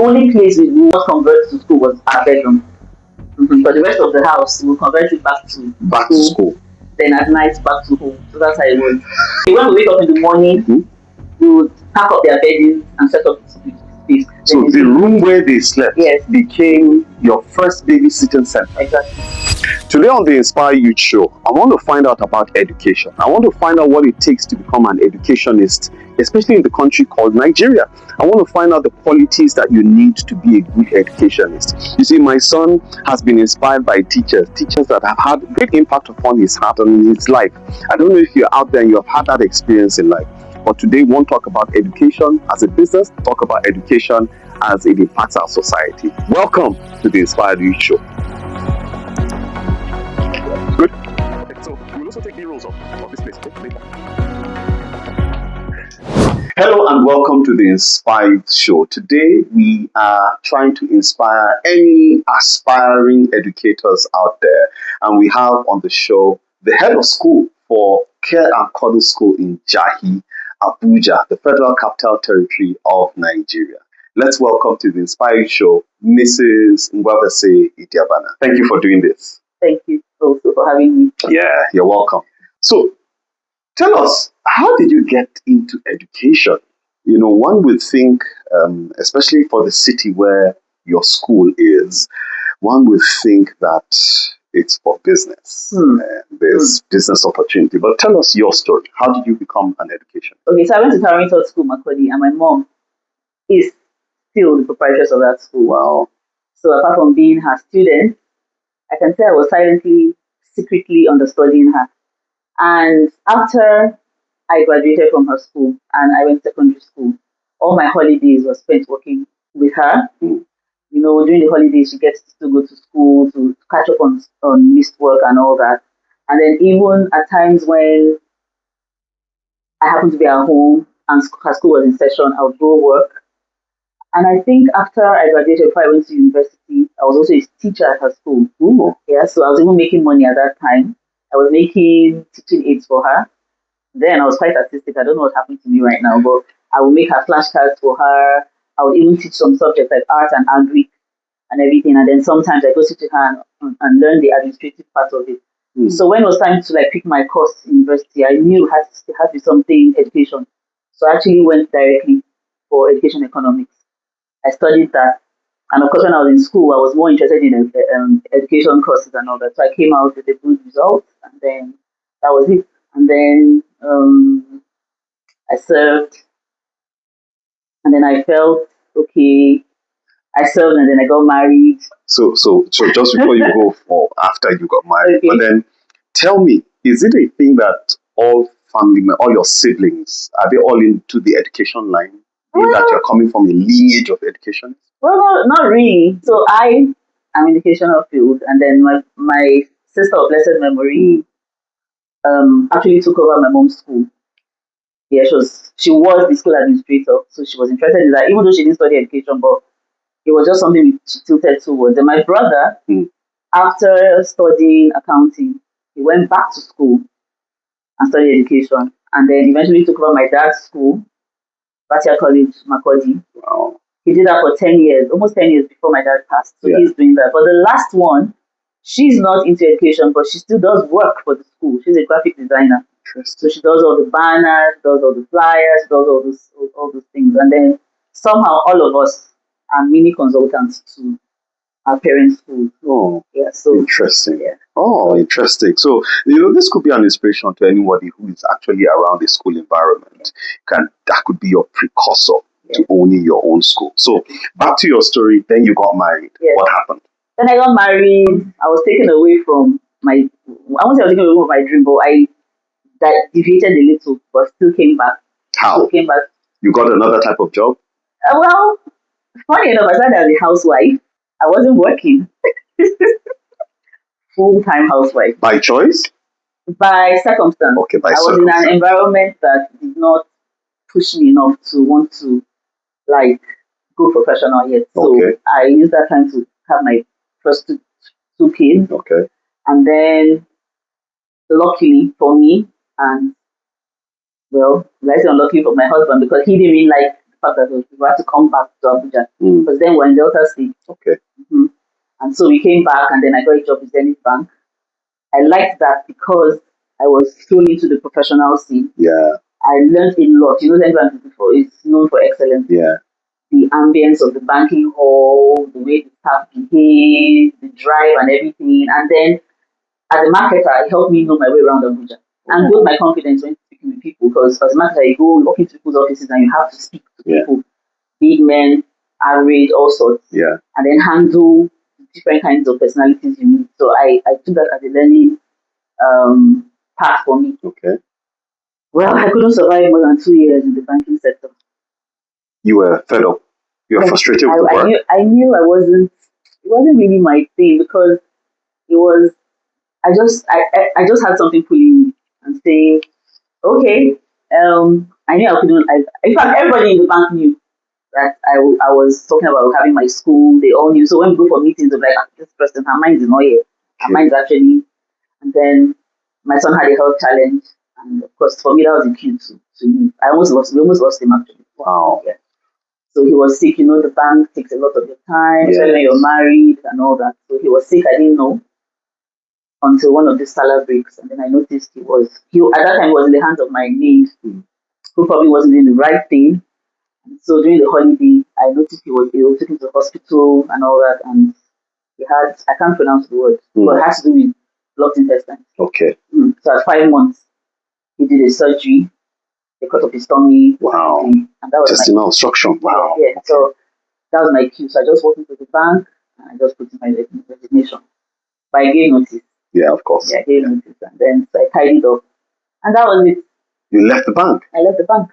only place we would not convert to school was our bedroom. But the rest of the house, we will convert it back to school. Then at night, back to home. So that's how it was. When we wake up in the morning, we would pack up their beddings and set up the space. So the room where they slept became your first babysitting center. Exactly. Today on the Inspire Youth Show, I want to find out about education. I want to find out what it takes to become an educationist, especially in the country called Nigeria. I want to find out the qualities that you need to be a good educationist. You see, my son has been inspired by teachers that have had great impact upon his heart and his life. I don't know if you're out there and you have had that experience in life. But today we won't talk about education as a business, talk about education as it impacts our society. Welcome to the Inspire Youth Show. Good. So we'll also take the rules of this place. Hello and welcome to the Inspire Show. Today we are trying to inspire any aspiring educators out there. And we have on the show the head of school for Care and Cuddles School in Jahi, Abuja, the Federal Capital Territory of Nigeria. Let's welcome to the Inspire Show, Mrs. Nguavese Idiabana. Thank you for doing this. Thank you also for having me. Yeah, you're welcome. So, tell us, how did you get into education? You know, one would think, especially for the city where your school is, one would think that it's for business. There's business opportunity. But tell us your story. How did you become an education? Okay, so I went to Taranto School, Makodi, and my mom is still the proprietress of that school. Wow. So apart from being her student, I can say I was secretly understudying her. And after I graduated from her school and I went to secondary school, all my holidays were spent working with her. You know, during the holidays, she gets to go to school to catch up on missed work and all that. And then even at times when I happened to be at home and her school was in session, I would go work. And I think after I graduated, before I went to university, I was also a teacher at her school. Yeah, so I was even making money at that time. I was making teaching aids for her. Then I was quite artistic. I don't know what happened to me right now, but I would make her flashcards for her. I would even teach some subjects like art and agri and everything. And then sometimes I go sit with her and learn the administrative part of it. So when it was time to pick my course in university, I knew it had to be something education. So I actually went directly for education economics. I studied that. And of course, when I was in school, I was more interested in education courses and all that. So I came out with a good result, and then that was it. And then I served, and then I felt, okay, I served, and then I got married. So just before you go for after you got married, Okay. But then tell me, is it a thing that all your siblings, are they all into the education line? That you're coming from a lineage of education? Well, no, not really. So I am in the educational field, and then my sister of blessed memory actually took over my mom's school. Yeah, she was the school administrator, so she was interested in that, even though she didn't study education, but it was just something she tilted towards. And my brother, after studying accounting, he went back to school and studied education, and then eventually took over my dad's school, Batia College, Makodi. Wow. He did that for 10 years, almost 10 years before my dad passed. So he's doing that. But the last one, she's not into education, but she still does work for the school. She's a graphic designer. So she does all the banners, does all the flyers, does all those things. And then somehow all of us are mini consultants to our parents' school. Oh, yeah. So interesting. Yeah. Oh, interesting. So, this could be an inspiration to anybody who is actually around the school environment. That could be your precursor to owning your own school. So, back to your story, then you got married. Yes. What happened? Then I got married. I was taken away from I won't say I was taken away from my dream, but I deviated a little, but still came back. How? Still came back. You got another type of job? Well, funny enough, I started as a housewife. I wasn't working. Full-time housewife. By choice? By circumstance. Okay, by I was in an environment that did not push me enough to want to go professional yet. So I used that time to have my first two kids. Okay. And then luckily for me, and well, let's say unlucky for my husband, because he didn't really like fact that we had to come back to Abuja Mm. because then we're in Delta State. Okay. Mm-hmm. And so we came back, and then I got a job with Zenith Bank. I liked that because I was thrown into the professional scene. Yeah. I learned a lot. You know, Zenith Bank is known for excellence. Yeah. The ambience of the banking hall, the way the staff behave, the drive and everything. And then as a marketer, it helped me know my way around Abuja and build my confidence when speaking with people. Because as a marketer, you go walk into people's offices and you have to speak to people, big men, average, all sorts, and then handle different kinds of personalities you need. So I took that as a learning path for me. Okay. Well, I couldn't survive more than 2 years in the banking sector. You were fed up. You were frustrated with the work. I knew it wasn't really my thing because it was, I just had something pulling me and saying, okay, I knew I couldn't, in fact, everybody in the bank knew that I was talking about having my school. They all knew. So when we go for meetings, they're like, this person, her mind is not here. Her mind is actually, and then my son had a health challenge. And of course, for me, that was a cue to leave. We almost lost him actually. Wow. Yeah. So he was sick. You know, the bank takes a lot of your time, especially when you're married and all that. So he was sick. I didn't know until one of the salary breaks, and then I noticed he at that time he was in the hands of my maid, who probably wasn't doing the right thing. And so during the holiday, I noticed he was ill, took him to the hospital and all that, and he had, I can't pronounce the word, but it has to do with blocked intestine. Okay. So at 5 months, he did a surgery. They cut off his tummy. Wow. And that was intestinal obstruction. Wow. Yeah. So that was my cue. So I just walked into the bank and I just put in my resignation. But I gave notice. Yeah, of course. Yeah, I gave notice. And then so I tied it up. And that was it. You left the bank? I left the bank.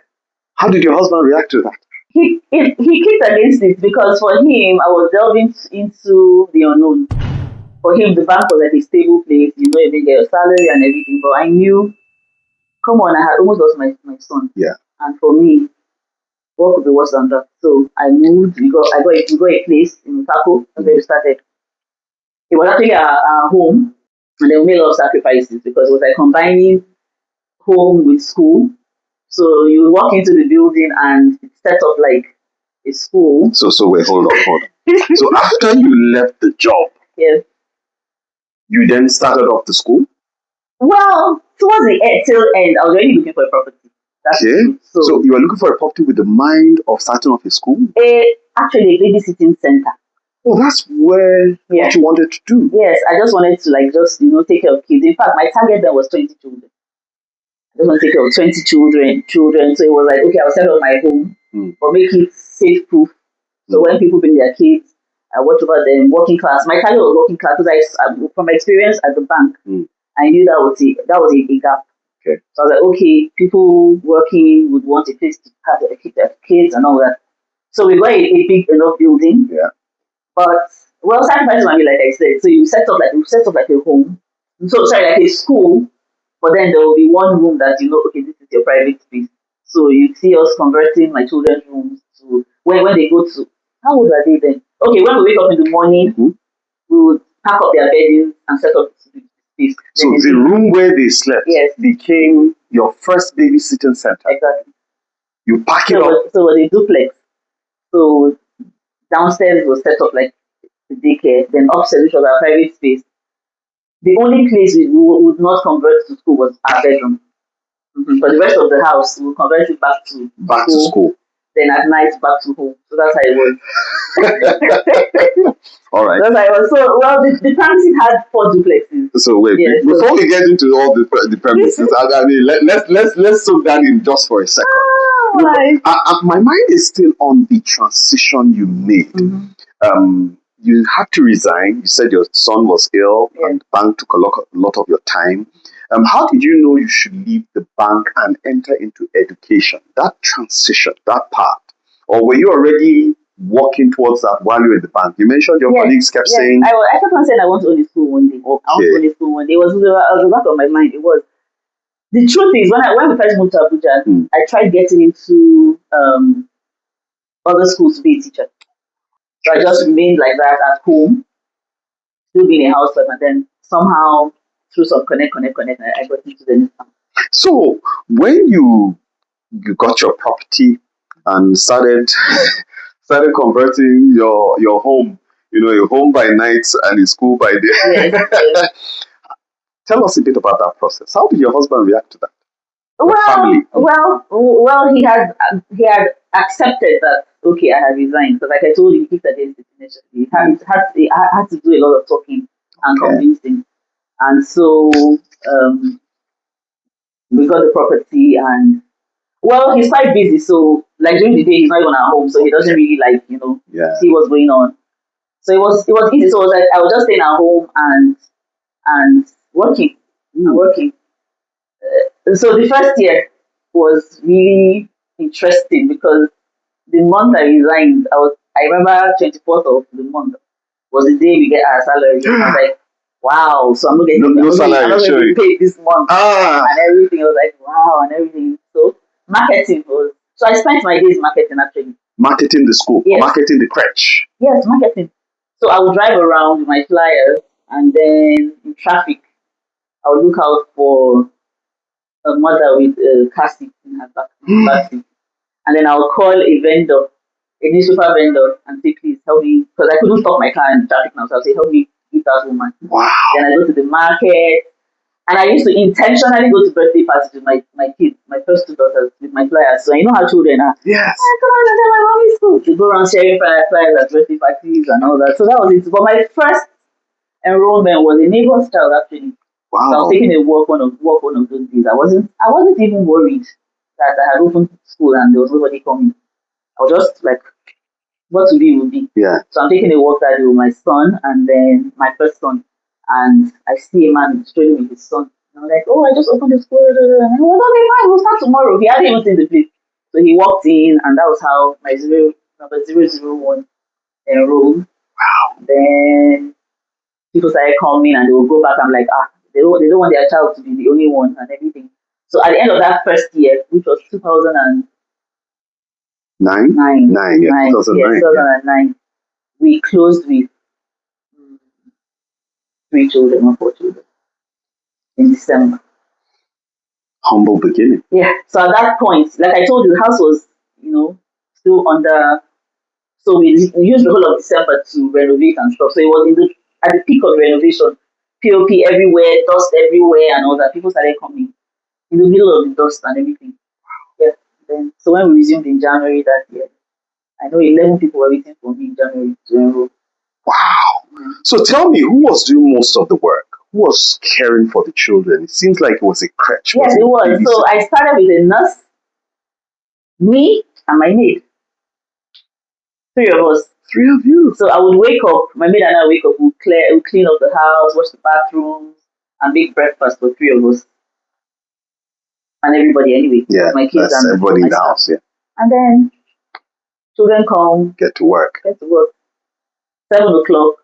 How did your husband react to that? He kicked against it because for him, I was delving into the unknown. For him, the bank was like a stable place. You know, you didn't get your salary and everything. But I knew, come on, I had almost lost my son. Yeah. And for me, what could be worse than that? So I moved. We got a place in Taco. That's where we started. It was actually our home, and then we made a lot of sacrifices because it was like combining home with school. So you walk into the building and it's set up like a school. So wait, hold on. So after you left the job, yes, you then started off the school? Well, towards the tail end, I was already looking for a property. Okay. So you were looking for a property with the mind of starting off a school? Actually, a babysitting center. Oh, that's what you wanted to do. Yes, I just wanted to take care of kids. In fact, my target then was 20 children. I just want to take care of 20 children. So it was like, okay, I'll set up my home, but make it safe proof. So when people bring their kids, I watch over them. Working class. My target was working class because from my experience at the bank, I knew that was a gap. Okay. So I was like, okay, people working would want a place to have their kids and all that. So we got a big enough building. Yeah. But sacrifice money, like I said. So you set up like a home. So sorry, like a school. But then there will be one room that okay, this is your private space. So you see us converting my children's rooms to when they go to, how old are they then? Okay, when we wake up in the morning, we would pack up their beddings and set up the space. So the room where they slept became your first babysitting center. Exactly. You pack it up. So it was a duplex. So downstairs was set up like the daycare, then upstairs, which was our private space. The only place we would not convert to school was our bedroom. For the rest of the house, we would convert it back to school. Then at night, back to home. So that's how it was. All right. That's how it was. So, the premises had 4 duplexes. So wait, before we get into all the premises, I mean, let's soak that in just for a second. My mind is still on the transition you made. You had to resign. You said your son was ill, and the bank took a lot of your time. How did you know you should leave the bank and enter into education? That transition, that part, or were you already working towards that while you were in the bank? You mentioned your colleagues kept saying. I kept on saying I want to own a school one day. Okay. I want to own a school one day. It was at the back of my mind. It was. The truth is, when we first moved to Abuja, I tried getting into other schools to be a teacher. So I just remained like that at home, still being a housewife, and then somehow through some connect, I got into the new town. So when you got your property and started converting your home, a home by night and a school by day. Yes, yes. Tell us a bit about that process. How did your husband react to that? Your Well, family? well, he had accepted that. Okay, I have resigned because, like I told you, he kicked against it initially. He had to do a lot of talking and Okay. convincing, and so we got the property. And well, he's quite busy, so like during the day he's not even at home, so he doesn't really like Yeah. see what's going on. So it was easy. So it was like I was just staying at home and working and working. So the first year was really interesting because the month I resigned, I remember 24th of the month was the day we get our salary. And I was like, wow, so I'm not getting No salary, I'm not going to sure. be paid this month Ah, and everything. I was like, wow, and everything. So marketing was so I spent my days marketing actually. marketing the school, Yes. marketing the crèche. Yes, marketing. So I would drive around with my flyers and then in traffic I would look out for a mother with a car seat in her back seat. And then I'll call a vendor, a newspaper vendor, and say, please help me, because I couldn't stop my car in traffic now. So I'll say, help me give that woman. Wow. Then I go to the market. And I used to intentionally go to birthday parties with my kids, my first two daughters, with my flyers. So I know how children are. Yes. Come on, and then my mommy's school. To go around sharing flyers at birthday parties and all that. So that was it. But my first enrollment was a neighbor's child actually. So I was Wow. taking a walk one of those days. I wasn't even worried that I had opened school and there was nobody coming. I was just like, what to be will be. Yeah. So I'm taking a walk that day with my son and then my first son. And I see a man strolling with his son. And I'm like, oh, I just opened the school. And he was okay, fine, we'll start tomorrow. He hadn't even seen the place. So he walked in and that was how my number 001 enrolled. Then people started coming and they would go back. I'm like, they don't want their child to be the only one and everything. So at the end of that first year, which was 2009, Nine, yeah, 2009. 2009, we closed with 3 children or 4 children in December. Humble beginning. Yeah. So at that point, like I told you, the house was, still under. So we used the whole of December to renovate and stuff. So it was at the peak of renovation, POP everywhere, dust everywhere, and all that. People started coming in the middle of the dust and everything. Yeah. Then so when we resumed in January that year, I know 11 people were waiting for me in January to enroll. Wow. So tell me, who was doing most of the work? Who was caring for the children? It seems like it was a crèche. Yes, it was. So I started with a nurse, me, and my maid. 3 of us. 3 of you. So I would wake up, my maid and I wake up, we'll clean up the house, wash the bathrooms, and make breakfast for 3 of us. And everybody anyway. Yeah, my kids that's and everybody in my the staff. house, yeah. And then children come, Get to work. 7 o'clock,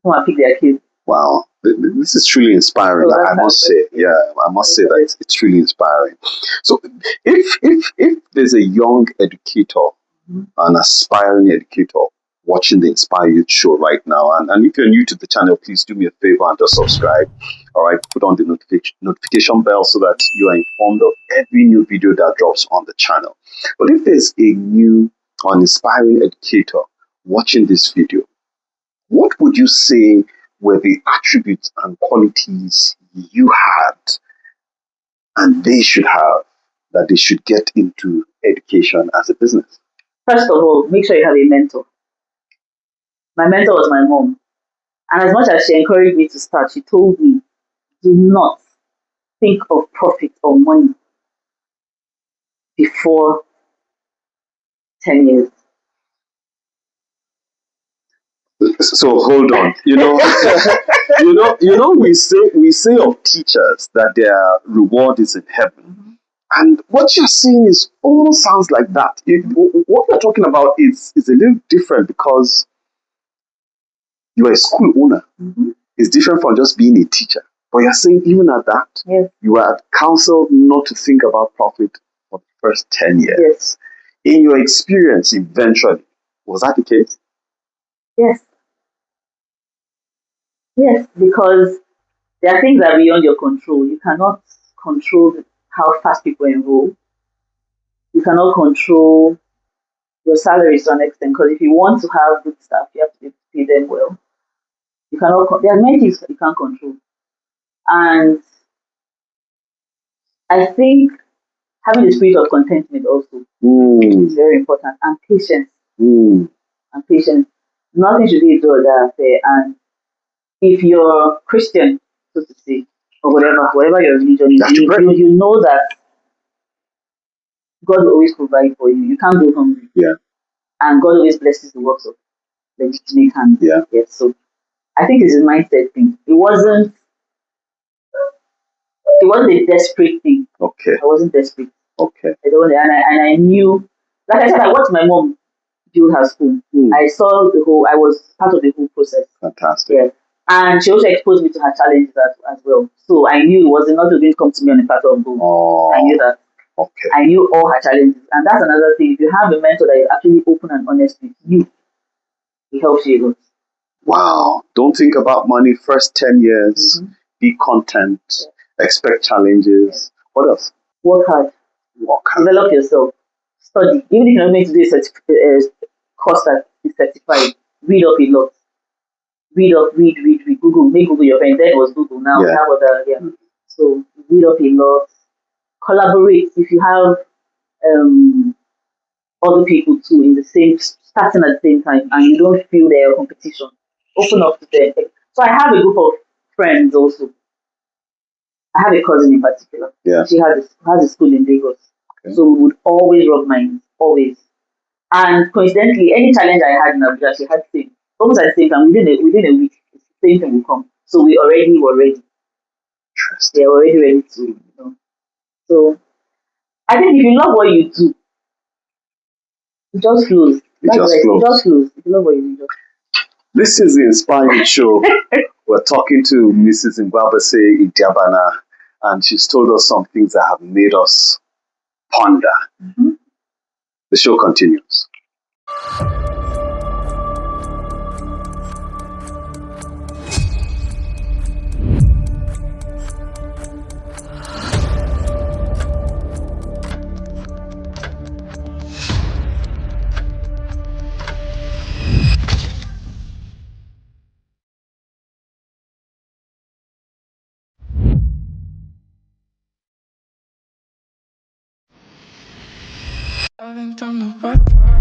come and pick their kids. Wow. This is truly inspiring. So I must say, yeah, I must say that it's truly inspiring. So if there's a young educator, an aspiring educator watching the Inspire Youth show right now, and if you're new to the channel, please do me a favor and just subscribe. All right, put on the notification bell so that you are informed of every new video that drops on the channel. But if there's a new or an inspiring educator watching this video, what would you say were the attributes and qualities you had and they should have that they should get into education as a business? First of all, make sure you have a mentor. My mentor was my mom. And as much as she encouraged me to start, she told me, do not think of profit or money before 10 years. So hold on. We say of teachers that their reward is in heaven. And what you're saying is almost sounds like that. What you're talking about is a little different because you're a school owner. Mm-hmm. It's different from just being a teacher. But you're saying even at that, Yes. you are counseled not to think about profit for the first 10 years. Yes. In your experience, eventually, was that the case? Yes. Yes, because there are things that are beyond your control. You cannot control how fast people enroll. You cannot control your salaries to an extent because if you want to have good staff, you have to pay them well. You cannot. There are many things that you can't control, and I think having the spirit of contentment also is very important, and patience. And patience. Nothing should be a do or die affair. And if you're Christian, so to say, or whatever your religion is, you know that God will always provide for you. You can't go hungry. Yeah. And God always blesses the works of legitimate hands. Yeah. Yes. So I think it's a mindset thing. It wasn't a desperate thing. Okay. I wasn't desperate. Okay. I knew, like I said, I watched my mom build her school. I saw I was part of the whole process. Fantastic. Yeah. And she also exposed me to her challenges as well. So I knew it was not going to come to me on a platter of gold. Oh. I knew that. Okay. I knew all her challenges. And that's another thing. If you have a mentor that is actually open and honest with you, it helps you a lot. Wow. Don't think about money first 10 years. Be content. Yeah. Expect challenges. Yeah. What else? Work hard. Develop yourself. Study. Even if you're not going to do a course that is certified, read up a lot. Read. Google. Make Google your friend. Then it was Google. Now we have other. Yeah. So read up a lot. Collaborate. If you have other people too in the same starting at the same time, and you don't feel their competition, open up to them. So I have a group of friends also. I have a cousin in particular. Yeah. She has a school in Lagos. Okay. So we would always rub minds, always. And coincidentally, any challenge I had in Abuja, she had the same. Almost at the same time, within a week, the same thing will come. So we already were ready. They are already ready to, So I think if you love what you do, it just flows. It just flows. If you love what you do, This is the Inspire You Show. We're talking to Mrs. Nguavese Idiabana, and she's told us some things that have made us ponder. The show continues. I think I'm the